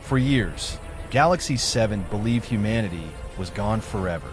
For years, Galaxy7 believed humanity was gone forever.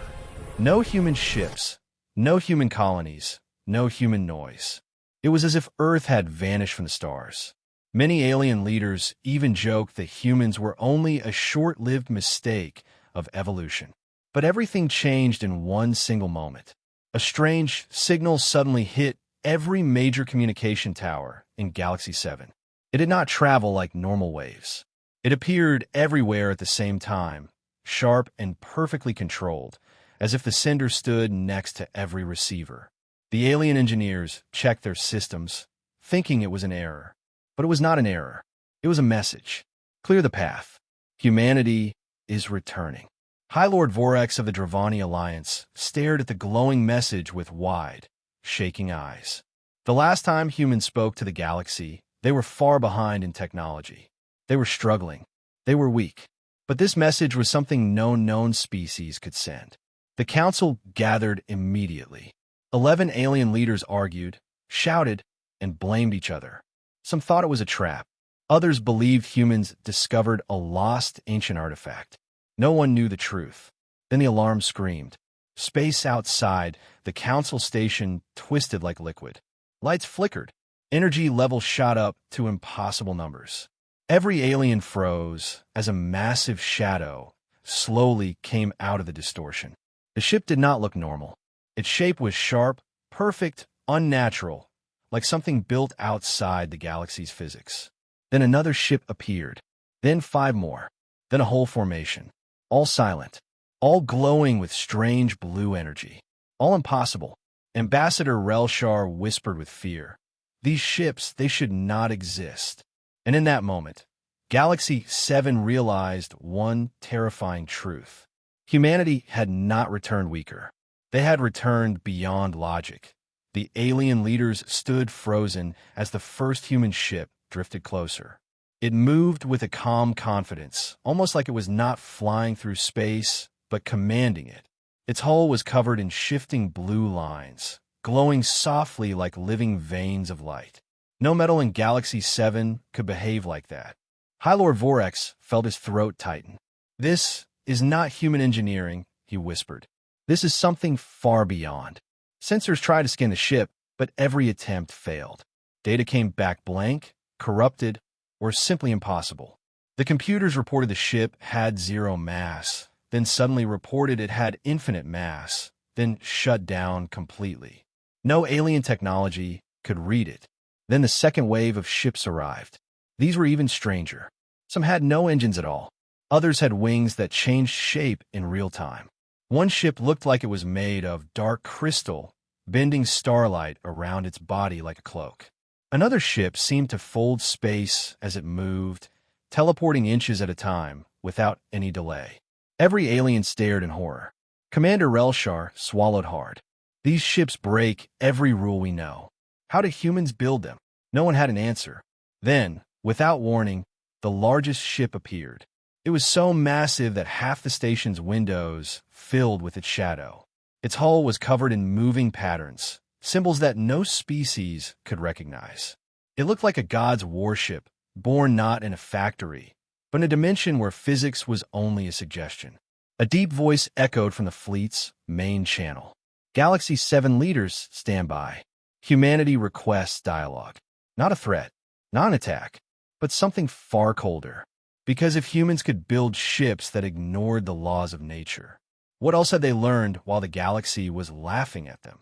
No human ships, no human colonies, no human noise. It was as if Earth had vanished from the stars. Many alien leaders even joked that humans were only a short-lived mistake of evolution. But everything changed in one single moment. A strange signal suddenly hit every major communication tower in Galaxy7. It did not travel like normal waves. It appeared everywhere at the same time, sharp and perfectly controlled, as if the sender stood next to every receiver. The alien engineers checked their systems, thinking it was an error. But it was not an error. It was a message. Clear the path. Humanity is returning. High Lord Vorax of the Dravani Alliance stared at the glowing message with wide, shaking eyes. The last time humans spoke to the galaxy, they were far behind in technology. They were struggling. They were weak. But this message was something no known species could send. The council gathered immediately. 11 alien leaders argued, shouted, and blamed each other. Some thought it was a trap. Others believed humans discovered a lost ancient artifact. No one knew the truth. Then the alarm screamed. Space outside, the council station twisted like liquid. Lights flickered. Energy levels shot up to impossible numbers. Every alien froze as a massive shadow slowly came out of the distortion. The ship did not look normal. Its shape was sharp, perfect, unnatural, like something built outside the galaxy's physics. Then another ship appeared. Then 5 more. Then a whole formation. All silent. All glowing with strange blue energy. All impossible. Ambassador Relshar whispered with fear. These ships, they should not exist. And in that moment, Galaxy7 realized one terrifying truth. Humanity had not returned weaker. They had returned beyond logic. The alien leaders stood frozen as the first human ship drifted closer. It moved with a calm confidence, almost like it was not flying through space, but commanding it. Its hull was covered in shifting blue lines, glowing softly like living veins of light. No metal in Galaxy7 could behave like that. High Lord Vorax felt his throat tighten. This is not human engineering, he whispered. This is something far beyond. Sensors tried to scan the ship, but every attempt failed. Data came back blank, corrupted, or simply impossible. The computers reported the ship had 0 mass, then suddenly reported it had infinite mass, then shut down completely. No alien technology could read it. Then the second wave of ships arrived. These were even stranger. Some had no engines at all. Others had wings that changed shape in real time. One ship looked like it was made of dark crystal, bending starlight around its body like a cloak. Another ship seemed to fold space as it moved, teleporting inches at a time without any delay. Every alien stared in horror. Commander Relshar swallowed hard. These ships break every rule we know. How do humans build them? No one had an answer. Then, without warning, the largest ship appeared. It was so massive that half the station's windows filled with its shadow. Its hull was covered in moving patterns, symbols that no species could recognize. It looked like a god's warship, born not in a factory, but in a dimension where physics was only a suggestion. A deep voice echoed from the fleet's main channel. Galaxy7 leaders stand by. Humanity requests dialogue. Not a threat, not an attack, but something far colder. Because if humans could build ships that ignored the laws of nature, what else had they learned while the galaxy was laughing at them?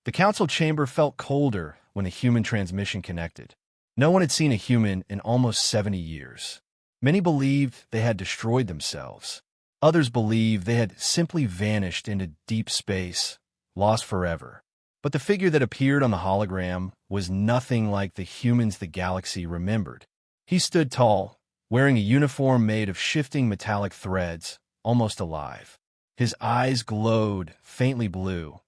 The council chamber felt colder when a human transmission connected. No one had seen a human in almost 70 years. Many believed they had destroyed themselves. Others believed they had simply vanished into deep space, lost forever. But the figure that appeared on the hologram was nothing like the humans the galaxy remembered. He stood tall, wearing a uniform made of shifting metallic threads, almost alive. His eyes glowed faintly blue,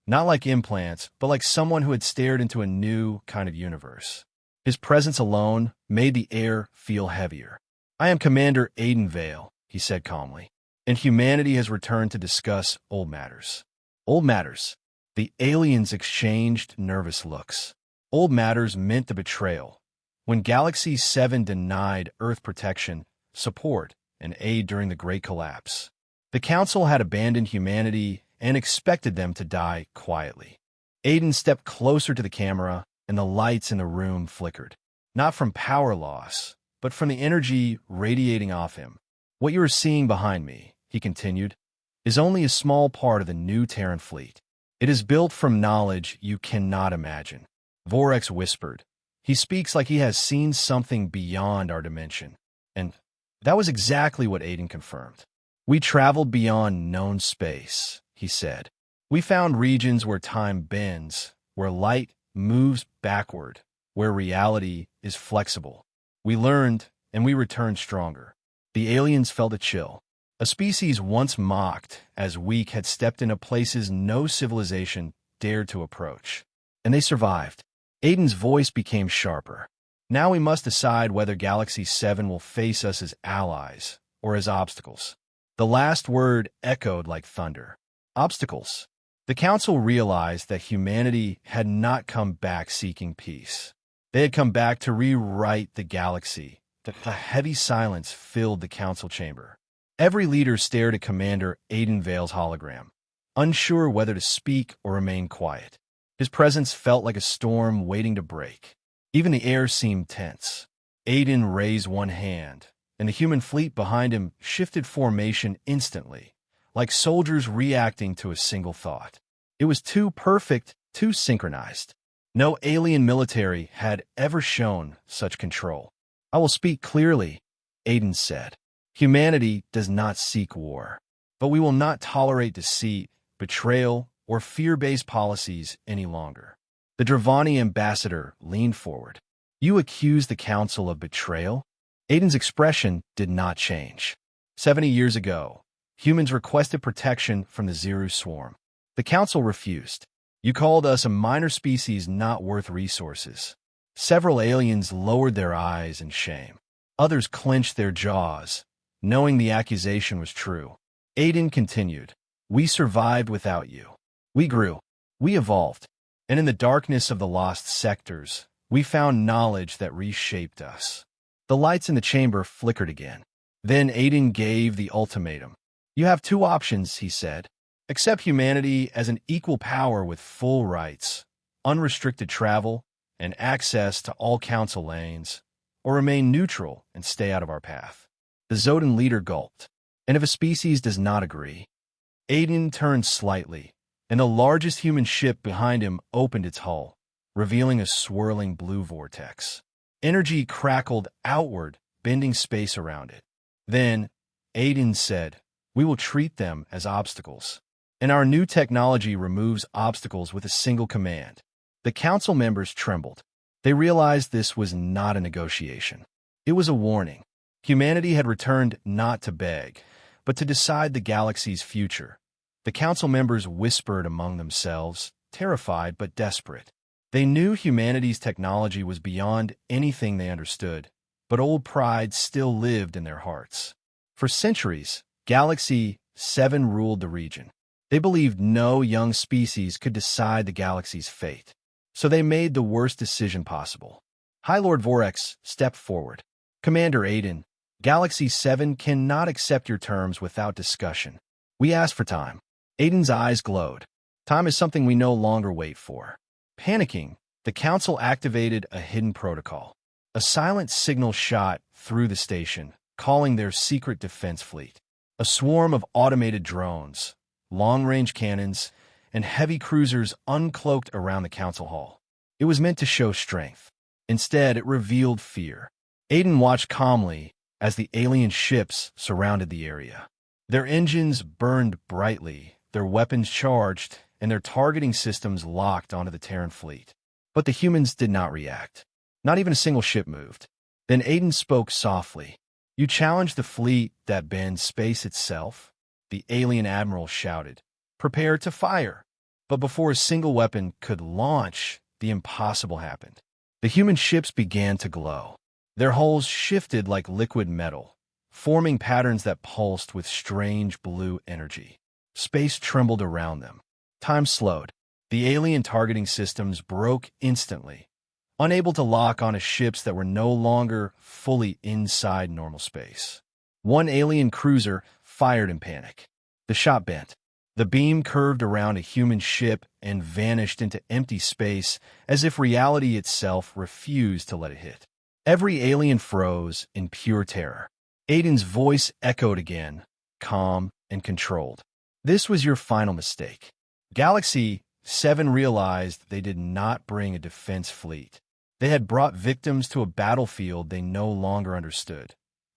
not like implants, but like someone who had stared into a new kind of universe. His presence alone made the air feel heavier. I am Commander Aiden Vale, he said calmly, and humanity has returned to discuss old matters. Old matters. The aliens exchanged nervous looks. Old matters meant the betrayal. When Galaxy7 denied Earth protection, support, and aid during the Great Collapse. The Council had abandoned humanity and expected them to die quietly. Aiden stepped closer to the camera, and the lights in the room flickered. Not from power loss, but from the energy radiating off him. "What you are seeing behind me," he continued, "is only a small part of the new Terran fleet. It is built from knowledge you cannot imagine." Vorex whispered. "He speaks like he has seen something beyond our dimension." And that was exactly what Aiden confirmed. "We traveled beyond known space," he said. "We found regions where time bends, where light moves backward, where reality is flexible. We learned, and we returned stronger." The aliens felt a chill. A species once mocked as weak had stepped into places no civilization dared to approach. And they survived. Aiden's voice became sharper. "Now we must decide whether Galaxy7 will face us as allies or as obstacles." The last word echoed like thunder. Obstacles. The Council realized that humanity had not come back seeking peace. They had come back to rewrite the galaxy. A heavy silence filled the Council chamber. Every leader stared at Commander Aiden Vale's hologram, unsure whether to speak or remain quiet. His presence felt like a storm waiting to break. Even the air seemed tense. Aiden raised one hand, and the human fleet behind him shifted formation instantly, like soldiers reacting to a single thought. It was too perfect, too synchronized. No alien military had ever shown such control. "I will speak clearly," Aiden said. "Humanity does not seek war, but we will not tolerate deceit, betrayal, or fear-based policies any longer." The Dravani ambassador leaned forward. "You accuse the Council of betrayal?" Aiden's expression did not change. 70 years ago, humans requested protection from the Ziru swarm. The Council refused. "You called us a minor species not worth resources." Several aliens lowered their eyes in shame. Others clenched their jaws, knowing the accusation was true. Aiden continued, "We survived without you. We grew. We evolved. And in the darkness of the lost sectors, we found knowledge that reshaped us." The lights in the chamber flickered again. Then Aiden gave the ultimatum. "You have two options," he said. "Accept humanity as an equal power with full rights, unrestricted travel, and access to all Council lanes, or remain neutral and stay out of our path." The Zodan leader gulped. "And if a species does not agree?" Aiden turned slightly, and the largest human ship behind him opened its hull, revealing a swirling blue vortex. Energy crackled outward, bending space around it. Then, Aiden said, "We will treat them as obstacles. And our new technology removes obstacles with a single command." The Council members trembled. They realized this was not a negotiation. It was a warning. Humanity had returned not to beg, but to decide the galaxy's future. The Council members whispered among themselves, terrified but desperate. They knew humanity's technology was beyond anything they understood, but old pride still lived in their hearts. For centuries, Galaxy7 ruled the region. They believed no young species could decide the galaxy's fate. So they made the worst decision possible. High Lord Vorex stepped forward. "Commander Aiden, Galaxy7 cannot accept your terms without discussion. We asked for time." Aiden's eyes glowed. "Time is something we no longer wait for." Panicking, the Council activated a hidden protocol. A silent signal shot through the station, calling their secret defense fleet. A swarm of automated drones, long-range cannons, and heavy cruisers uncloaked around the Council hall. It was meant to show strength. Instead, it revealed fear. Aiden watched calmly as the alien ships surrounded the area. Their engines burned brightly, their weapons charged, and their targeting systems locked onto the Terran fleet. But the humans did not react. Not even a single ship moved. Then Aiden spoke softly. "You challenge the fleet that bends space itself?" The alien admiral shouted. "Prepare to fire." But before a single weapon could launch, the impossible happened. The human ships began to glow. Their hulls shifted like liquid metal, forming patterns that pulsed with strange blue energy. Space trembled around them. Time slowed. The alien targeting systems broke instantly, unable to lock onto ships that were no longer fully inside normal space. One alien cruiser fired in panic. The shot bent. The beam curved around a human ship and vanished into empty space as if reality itself refused to let it hit. Every alien froze in pure terror. Aiden's voice echoed again, calm and controlled. This was your final mistake. Galaxy-7 realized they did not bring a defense fleet. They had brought victims to a battlefield they no longer understood.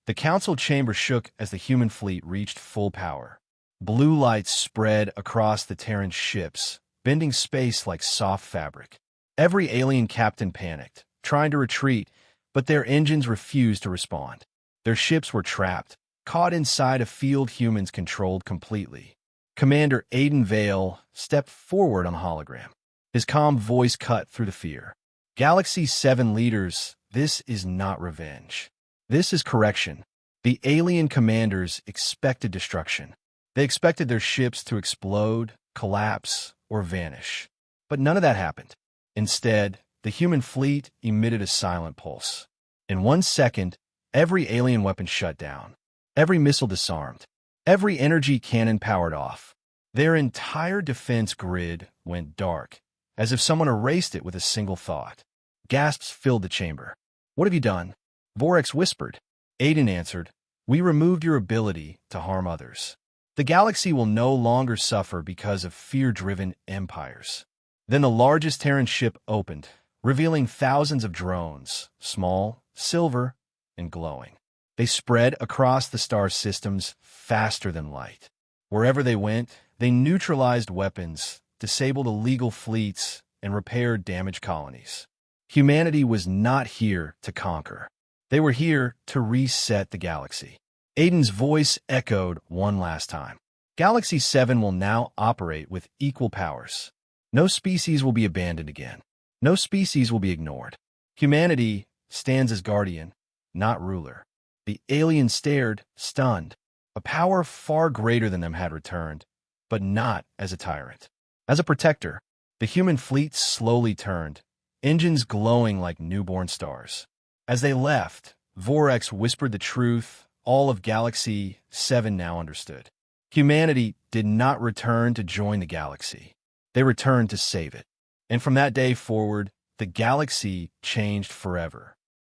The council chamber shook as the human fleet reached full power. Blue lights spread across the Terran ships, bending space like soft fabric. Every alien captain panicked, trying to retreat, but their engines refused to respond. Their ships were trapped, caught inside a field humans controlled completely. Commander Aiden Vale stepped forward on a hologram. His calm voice cut through the fear. Galaxy-7 leaders, this is not revenge. This is correction. The alien commanders expected destruction. They expected their ships to explode, collapse, or vanish. But none of that happened. Instead, the human fleet emitted a silent pulse. In 1 second, every alien weapon shut down. Every missile disarmed. Every energy cannon powered off. Their entire defense grid went dark, as if someone erased it with a single thought. Gasps filled the chamber. "What have you done?" Vorex whispered. Aiden answered, "We removed your ability to harm others. The galaxy will no longer suffer because of fear-driven empires." Then the largest Terran ship opened, revealing thousands of drones, small, silver, and glowing. They spread across the star systems faster than light. Wherever they went, they neutralized weapons, disabled illegal fleets, and repaired damaged colonies. Humanity was not here to conquer. They were here to reset the galaxy. Aiden's voice echoed one last time. Galaxy-7 will now operate with equal powers. No species will be abandoned again. No species will be ignored. Humanity stands as guardian, not ruler. The aliens stared, stunned. A power far greater than them had returned, but not as a tyrant. As a protector, the human fleet slowly turned, engines glowing like newborn stars. As they left, Vorex whispered the truth all of Galaxy-7 now understood. Humanity did not return to join the galaxy. They returned to save it. And from that day forward, the galaxy changed forever.